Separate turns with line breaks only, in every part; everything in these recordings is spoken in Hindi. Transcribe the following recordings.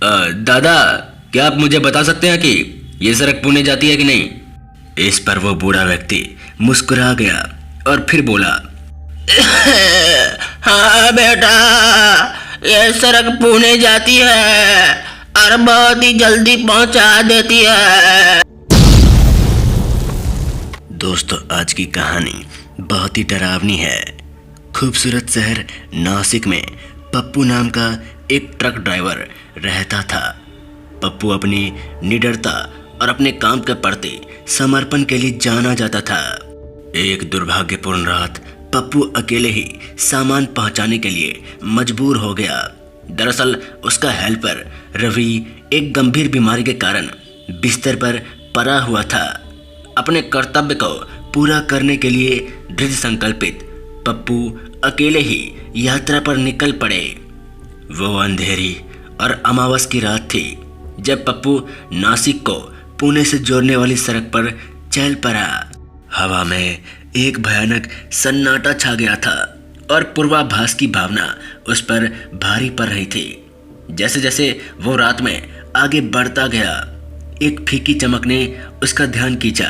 दादा, क्या आप मुझे बता सकते हैं कि ये सड़क पुणे जाती है कि नहीं? इस पर वो बूढ़ा व्यक्ति मुस्कुरा गया और फिर बोला,
हाँ बेटा, ये सड़क पुणे जाती है और बहुत ही जल्दी पहुंचा देती है।
दोस्तों, आज की कहानी बहुत ही डरावनी है। खूबसूरत शहर नासिक में पप्पू नाम का एक ट्रक ड्राइवर रहता था। पप्पू अपनी निडरता और अपने काम के प्रति समर्पण के लिए जाना जाता था। एक दुर्भाग्यपूर्ण रात पप्पू अकेले ही सामान पहुंचाने के लिए मजबूर हो गया। दरअसल उसका हेल्पर रवि एक गंभीर बीमारी के कारण बिस्तर पर पड़ा हुआ था। अपने कर्तव्य को पूरा करने के लिए दृढ़ संकल्पित पप्पू अकेले ही यात्रा पर निकल पड़े। वो अंधेरी और अमावस की रात थी जब पप्पू नासिक को पुणे से जोड़ने वाली सड़क पर चल पड़ा। हवा में एक भयानक सन्नाटा छा गया था और पूर्वाभास की भावना उस पर भारी पड़ रही थी। जैसे जैसे वो रात में आगे बढ़ता गया, एक फीकी चमक ने उसका ध्यान खींचा।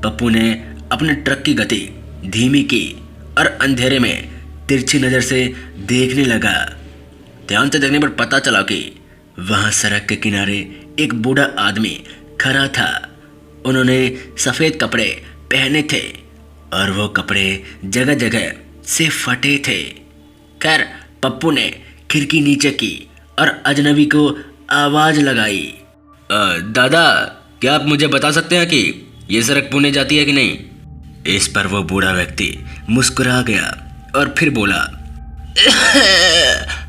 पप्पू ने अपने ट्रक की गति धीमी की और अंधेरे में तिरछी नजर से देखने लगा। ध्यान से देखने पर पता चला कि वहां सड़क के किनारे एक बूढ़ा आदमी खड़ा था। उन्होंने सफेद कपड़े पहने थे और वो कपड़े जगह जगह से फटे थे। खैर, पप्पू ने खिड़की नीचे की और अजनबी को आवाज लगाई। दादा, क्या आप मुझे बता सकते हैं कि ये सड़क पुणे जाती है कि नहीं? इस पर वो बूढ़ा व्यक्ति मुस्कुरा गया और फिर बोला,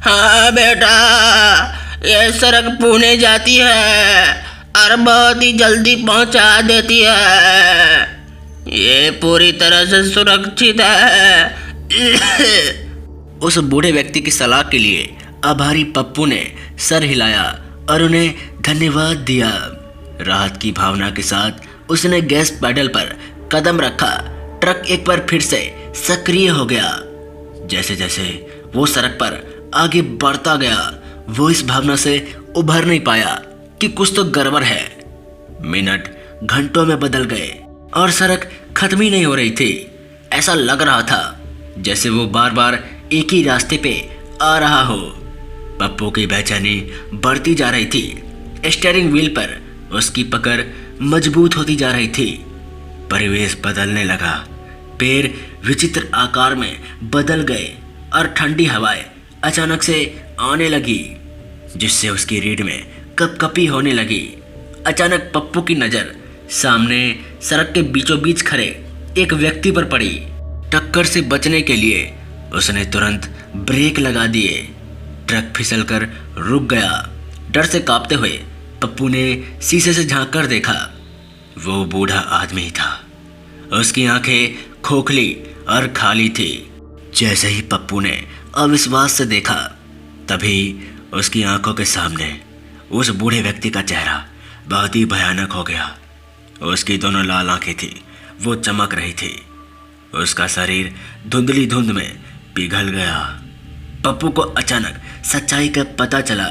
हाँ बेटा, ये सड़क पुणे जाती है और बहुत ही जल्दी पहुंचा देती है। ये पूरी तरह से सुरक्षित है।
उस बूढ़े व्यक्ति की सलाह के लिए आभारी पप्पू ने सर हिलाया और उन्हें धन्यवाद दिया। राहत की भावना के साथ उसने गैस पैडल पर कदम रखा। ट्रक एक बार फिर से सक्रिय हो गया। जैसे जैसे वो सड़क पर आगे बढ़ता गया, वो इस भावना से उभर नहीं पाया कि कुछ तो गड़बड़ है। मिनट घंटों में बदल गए और सड़क खत्म ही नहीं हो रही थी। ऐसा लग रहा था जैसे वो बार बार एक ही रास्ते पे आ रहा हो। पप्पू की बेचैनी बढ़ती जा रही थी। स्टीयरिंग व्हील पर उसकी पकड़ मजबूत होती जा रही थी। परिवेश बदलने लगा। पैर विचित्र आकार में बदल गए और ठंडी हवाएं अचानक से आने लगी, जिससे उसकी रीढ़ में कपकपी होने लगी। अचानक पप्पू की नज़र सामने सड़क के बीचों बीच खड़े एक व्यक्ति पर पड़ी। टक्कर से बचने के लिए उसने तुरंत ब्रेक लगा दिए। ट्रक फिसलकर रुक गया। डर से कांपते हुए पप्पू ने शीशे से झांक कर देखा। वो बूढ़ा आदमी था। उसकी आंखें खोखली और खाली थी। जैसे ही पप्पू ने अविश्वास से देखा, तभी उसकी आंखों के सामने उस बूढ़े व्यक्ति का चेहरा बहुत ही भयानक हो गया। उसकी दोनों लाल आंखें थी, वो चमक रही थी। उसका शरीर धुंधली धुंध में पिघल गया। पप्पू को अचानक सच्चाई का पता चला।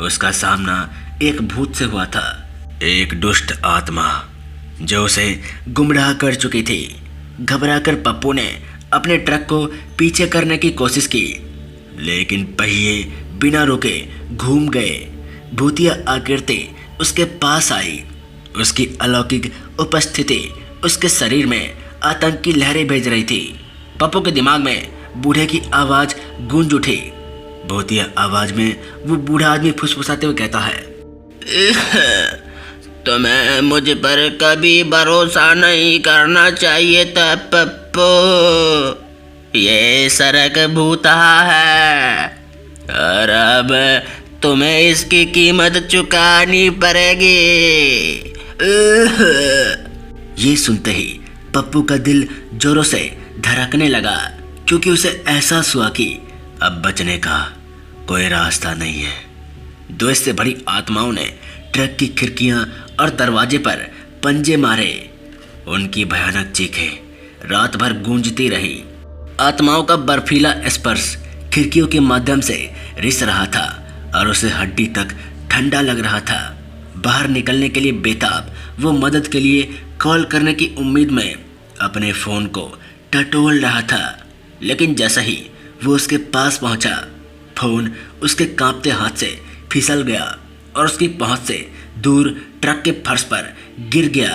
उसका सामना एक भूत से हुआ था, एक दुष्ट आत्मा जो उसे गुमराह कर चुकी थी। घबराकर पप्पू ने अपने ट्रक को पीछे करने की कोशिश की, लेकिन पहिए बिना रुके घूम गए। भूतिया आकृति उसके पास आई। उसकी अलौकिक उपस्थिति उसके शरीर में आतंक की लहरें भेज रही थी। पप्पू के दिमाग में बूढ़े की आवाज गूंज उठी। भूतिया आवाज में वो बूढ़ा आदमी फुसफुसाते हुए कहता है,
तुम्हें मुझ पर कभी भरोसा नहीं करना चाहिए था पप्पू। ये सड़क भूतहा है और अब तुम्हें इसकी कीमत चुकानी पड़ेगी।
ये सुनते ही पप्पू का दिल जोरों से धड़कने लगा, क्योंकि उसे एहसास हुआ कि अब बचने का कोई रास्ता नहीं है। द्वेष से भरी आत्माओं ने ट्रक की खिड़कियां और दरवाजे पर पंजे मारे। उनकी भयानक चीखें रात भर गूंजती रही। आत्माओं का बर्फीला स्पर्श खिड़कियों के माध्यम से रिस रहा था और उसे हड्डी तक ठंडा लग रहा था। बाहर निकलने के लिए बेताब वो मदद के लिए कॉल करने की उम्मीद में अपने फ़ोन को टटोल रहा था, लेकिन जैसा ही वो उसके पास पहुंचा, फ़ोन उसके कांपते हाथ से फिसल गया और उसकी पहुंच से दूर ट्रक के फर्श पर गिर गया।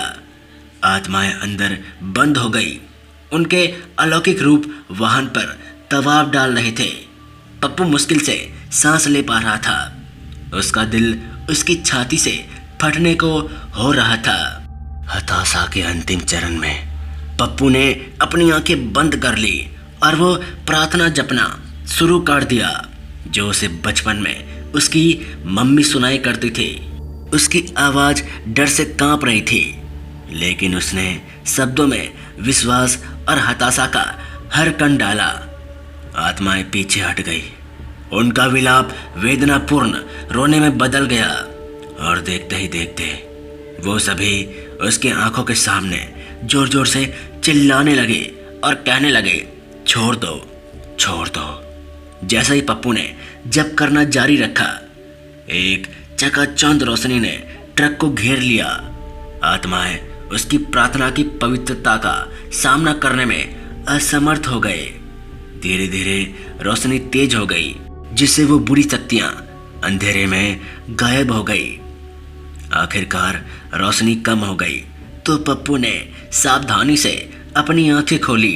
आत्माएं अंदर बंद हो गई। उनके अलौकिक रूप वाहन पर दबाव डाल रहे थे। पप्पू मुश्किल से सांस ले पा रहा था। उसका दिल उसकी छाती से फटने को हो रहा था। हताशा के अंतिम चरण में पप्पू ने अपनी आंखें बंद कर ली और वो प्रार्थना जपना शुरू कर दिया, जो उसे बचपन में उसकी मम्मी सुनाई करती थी। उसकी आवाज़ डर से कांप रही थी, लेकिन उसने शब्दों में विश्वास और हताशा का हर कण डाला। आत्माएं पीछे हट गई। उनका विलाप वेदनापूर्ण रोने में बदल गया और देखते ही देखते वो सभी उसकी आंखों के सामने जोर जोर से चिल्लाने लगे और कहने लगे, छोड़ दो, छोड़ दो। जैसा ही पप्पू ने जप करना जारी रखा, एक चकाचौंध रोशनी ने ट्रक को घेर लिया। आत्माएं उसकी प्रार्थना की पवित्रता का सामना करने में असमर्थ हो गए। धीरे धीरे रोशनी तेज हो गई, जिससे वो बुरी शक्तियां अंधेरे में गायब हो गई। आखिरकार रोशनी कम हो गई तो पप्पू ने सावधानी से अपनी आंखें खोली।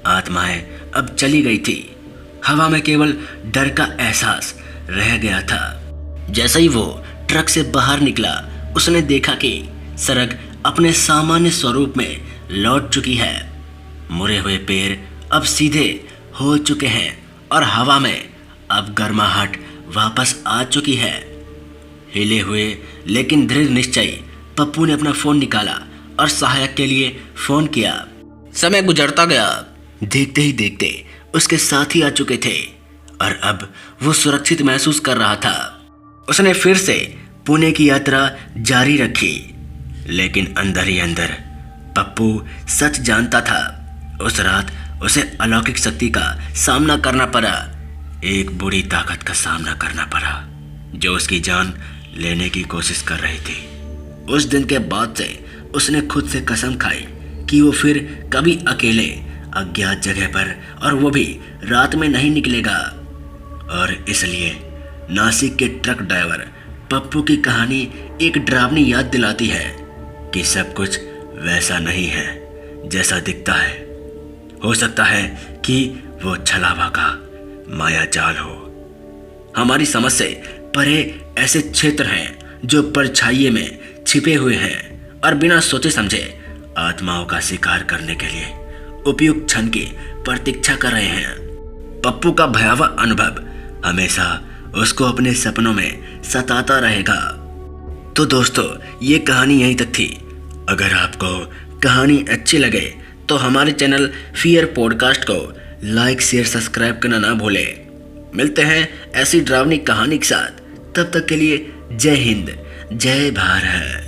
आत्माएं अब चली गई थी। हवा में केवल डर का एहसास रह गया था। जैसे ही वो ट्रक से बाहर निकला, उसने देखा कि सड़क अपने सामान्य स्वरूप में लौट चुकी है। मुड़े हुए पैर अब सीधे हो चुके हैं और हवा में अब गर्माहट वापस आ चुकी है। हिले हुए लेकिन दृढ़ निश्चयी पप्पू ने अपना फ़ोन निकाला और सहायक के लिए फ़ोन किया। समय गुजरता गया। देखते ही देखते उसके साथी आ चुके थे और अब वो सुरक्षित महसूस कर रहा था। उसने फिर से पुणे की यात्रा जारी रखी, लेकिन अंदर ही अंदर पप्पू सच जानता था। उस रात उसे अलौकिक शक्ति का सामना करना पड़ा। एक बुरी ताकत का सामना करना पड़ा जो उसकी जान लेने की कोशिश कर रही थी। उस दिन के बाद से उसने खुद से कसम खाई कि वो फिर कभी अकेले अज्ञात जगह पर, और वो भी रात में नहीं निकलेगा। और इसलिए नासिक के ट्रक ड्राइवर पप्पू की कहानी एक डरावनी याद दिलाती है कि सब कुछ वैसा नहीं है जैसा दिखता है। हो सकता है कि वो छलावा का माया जाल हो। हमारी समझ से परे ऐसे क्षेत्र हैं जो परछाइये में छिपे हुए हैं और बिना सोचे समझे आत्माओं का शिकार करने के लिए उपयुक्त क्षण की प्रतीक्षा कर रहे हैं। पप्पू का भयावह अनुभव हमेशा उसको अपने सपनों में सताता रहेगा। तो दोस्तों, ये कहानी यहीं तक थी। अगर आपको कहानी अच्छी लगे तो हमारे चैनल फियर पॉडकास्ट को लाइक, शेयर, सब्सक्राइब करना ना भूलें। मिलते हैं ऐसी डरावनी कहानी के साथ। तब तक के लिए जय हिंद, जय भारत।